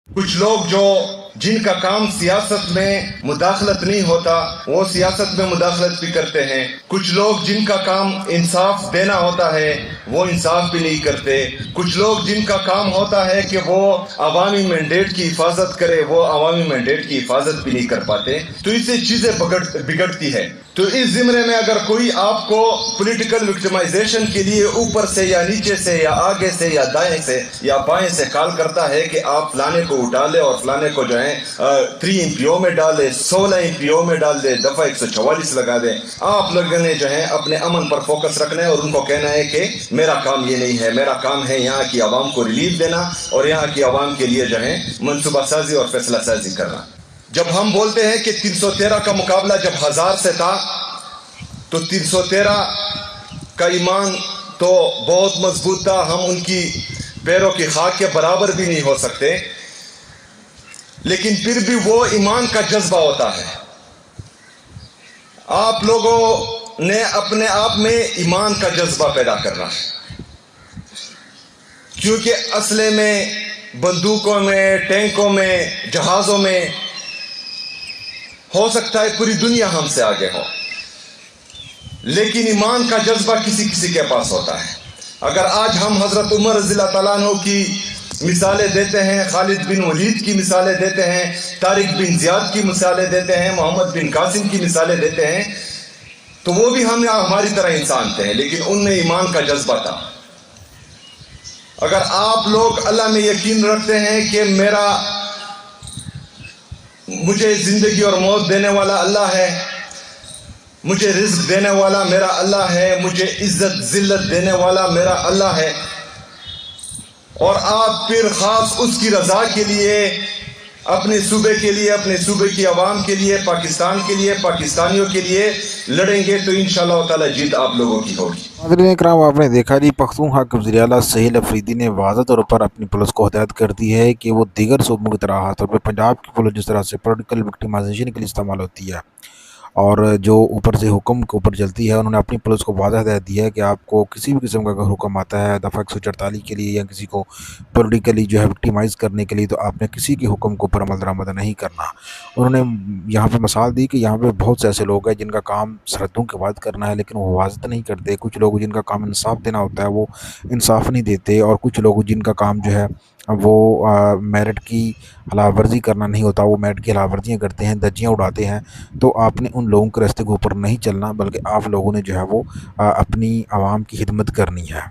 कुछ लोग जिनका काम सियासत में मुदाखलत नहीं होता वो सियासत में मुदाखलत भी करते हैं। कुछ लोग जिनका काम इंसाफ देना होता है वो इंसाफ भी नहीं करते। कुछ लोग जिनका काम होता है कि वो अवामी मैंडेट की हिफाजत करे वो अवामी मैंडेट की हिफाजत भी नहीं कर पाते। तो इससे चीज़ें बिगड़ती है। तो इस ज़िम्रे में अगर कोई आपको पॉलिटिकल विक्टिमाइजेशन के लिए ऊपर से या नीचे से या आगे से या दाएं से या बाएं से कॉल करता है कि आप फलाने को उठा ले और फलाने को जो है 3 एमपीओ में डाल दे, 16 एमपीओ में डाल दे, दफा 144 लगा दे, आप लोगों ने जो है अपने अमन पर फोकस रखना है और उनको कहना है कि मेरा काम ये नहीं है, मेरा काम है यहाँ की आवाम को रिलीफ देना और यहाँ की आवाम के लिए जो है मनसूबा साजी और फैसला साजी करना। जब हम बोलते हैं कि 313 का मुकाबला जब 1000 से था तो 313 का ईमान तो बहुत मजबूत था, हम उनकी पैरों की खाक के बराबर भी नहीं हो सकते, लेकिन फिर भी वो ईमान का जज्बा होता है। आप लोगों ने अपने आप में ईमान का जज्बा पैदा करना है, क्योंकि असले में, बंदूकों में, टैंकों में, जहाज़ों में हो सकता है पूरी दुनिया हमसे आगे हो, लेकिन ईमान का जज्बा किसी किसी के पास होता है। अगर आज हम हज़रत उमर रज़ियल्लाहु ताला अन्हु की मिसालें देते हैं, खालिद बिन वलीद की मिसालें देते हैं, तारिक बिन ज़ियाद की मिसालें देते हैं, मोहम्मद बिन कासिम की मिसालें देते हैं, तो वो भी हम हमारी तरह इंसान थे, लेकिन उनमें ईमान का जज्बा था। अगर आप लोग अल्लाह में यकीन रखते हैं कि मुझे ज़िंदगी और मौत देने वाला अल्लाह है, मुझे रिज़्क़ देने वाला मेरा अल्लाह है, मुझे इज़्ज़त ज़िल्लत देने वाला मेरा अल्लाह है, और आप फिर ख़ास उसकी रज़ा के लिए, अपने सूबे के लिए, अपने सूबे की आवाम के लिए, पाकिस्तान के लिए, पाकिस्तानियों के लिए लड़ेंगे तो इंशाअल्लाह ताला जीत आप लोगों की होगी। नाज़रीन इकराम, आपने देखा जी, पख्तूनख्वा के वज़ीर आला सहील अफरीदी ने वाज़ह तौर पर अपनी पुलिस को हिदायत कर दी है कि वो दीगर सूबों की तरह खास तौर पर पंजाब की पुलिस जिस तरह से पॉलिटिकल विक्टिमाइजेशन के लिए इस्तेमाल होती है और जो ऊपर से हुक्म के ऊपर चलती है, उन्होंने अपनी पुलिस को वाज़ह हिदायत दी है कि आपको किसी भी किस्म का अगर हुक्म आता है दफ़ा 144 के लिए या किसी को पॉलिटिकली जो है विक्टिमाइज़ करने के लिए, तो आपने किसी के हुक्म के ऊपर अमल दरामद नहीं करना। उन्होंने यहाँ पे मिसाल दी कि यहाँ पे बहुत से ऐसे लोग हैं जिनका काम सरहदों की बात करना है, लेकिन वो हिफाजत नहीं करते। कुछ लोग जिनका काम इंसाफ देना होता है वो इंसाफ नहीं देते, और कुछ लोग जिनका काम जो है वो मेरिट की खिलाफ वर्जी करना नहीं होता, वो मेरिट की खिलाफ वर्जियाँ करते हैं, धज्जियाँ उड़ाते हैं। तो आपने उन लोगों के रास्ते के ऊपर नहीं चलना, बल्कि आप लोगों ने जो है वो अपनी आवाम की खिदमत करनी है।